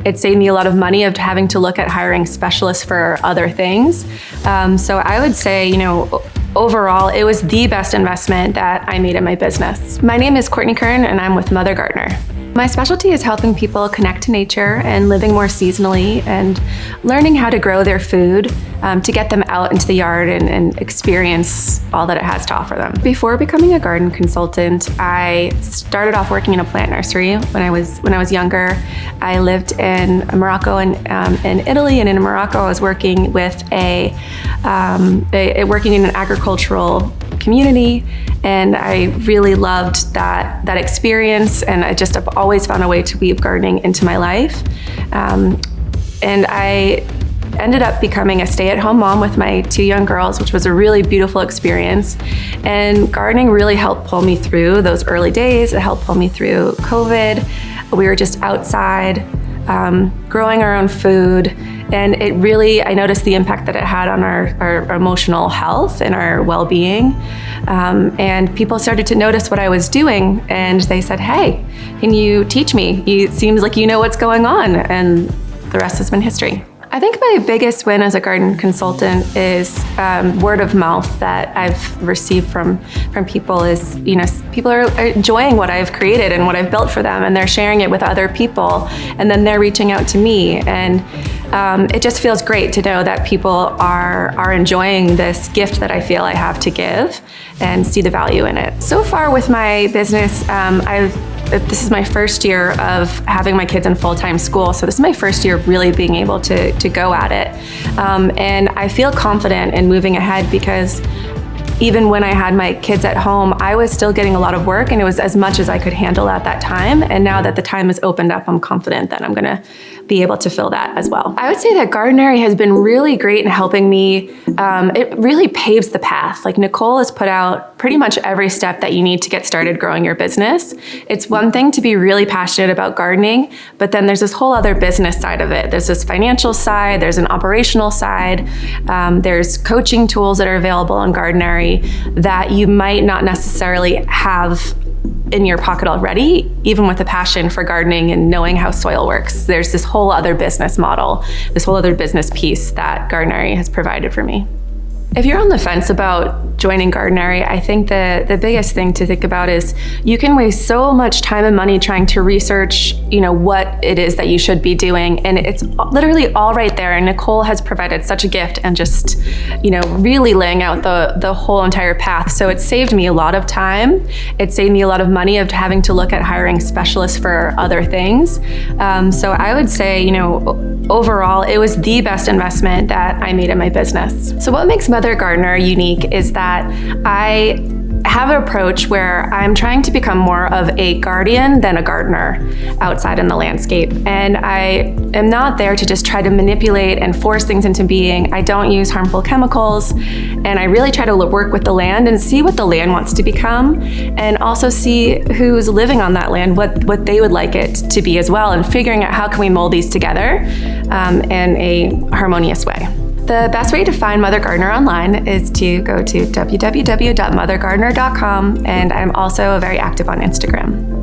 It saved me a lot of money of having to look at hiring specialists for other things. So I would say, overall, it was the best investment that I made in my business. My name is Courtney Kern, and I'm with Mother Gardener. My specialty is helping people connect to nature and living more seasonally and learning how to grow their food to get them out into the yard and experience all that it has to offer them. Before becoming a garden consultant, I started off working in a plant nursery when I was younger. I lived in Morocco and in Italy, and in Morocco I was working with working in an agricultural community, and I really loved that experience, and I just have always found a way to weave gardening into my life. And I ended up becoming a stay-at-home mom with my 2 young girls, which was a really beautiful experience. And gardening really helped pull me through those early days. It helped pull me through COVID. We were just outside, growing our own food. And I noticed the impact that it had on our emotional health and our well-being. And people started to notice what I was doing, and they said, "Hey, can you teach me? It seems like you know what's going on." And the rest has been history. I think my biggest win as a garden consultant is word of mouth that I've received from people is, people are enjoying what I've created and what I've built for them, and they're sharing it with other people, and then they're reaching out to me. And it just feels great to know that people are enjoying this gift that I feel I have to give and see the value in it. So far with my business, this is my first year of having my kids in full-time school, so this is my first year of really being able to go at it. And I feel confident in moving ahead because even when I had my kids at home, I was still getting a lot of work, and it was as much as I could handle at that time. And now that the time has opened up, I'm confident that I'm gonna be able to fill that as well. I would say that Gardenary has been really great in helping me. It really paves the path. Like, Nicole has put out pretty much every step that you need to get started growing your business. It's one thing to be really passionate about gardening, but then there's this whole other business side of it. There's this financial side, there's an operational side, there's coaching tools that are available on Gardenary that you might not necessarily have in your pocket already, even with a passion for gardening and knowing how soil works. There's this whole other business model, this whole other business piece that Gardenary has provided for me. If you're on the fence about joining Gardenary, I think the biggest thing to think about is you can waste so much time and money trying to research, what it is that you should be doing, and it's literally all right there. And Nicole has provided such a gift and just, really laying out the whole entire path. So it saved me a lot of time. It saved me a lot of money of having to look at hiring specialists for other things. So I would say, overall, it was the best investment that I made in my business. So what makes Mother Gardener unique is that I have an approach where I'm trying to become more of a guardian than a gardener outside in the landscape. And I am not there to just try to manipulate and force things into being. I don't use harmful chemicals, and I really try to work with the land and see what the land wants to become, and also see who's living on that land, what they would like it to be as well, and figuring out how can we mold these together in a harmonious way. The best way to find Mother Gardener online is to go to www.mothergardener.com, and I'm also very active on Instagram.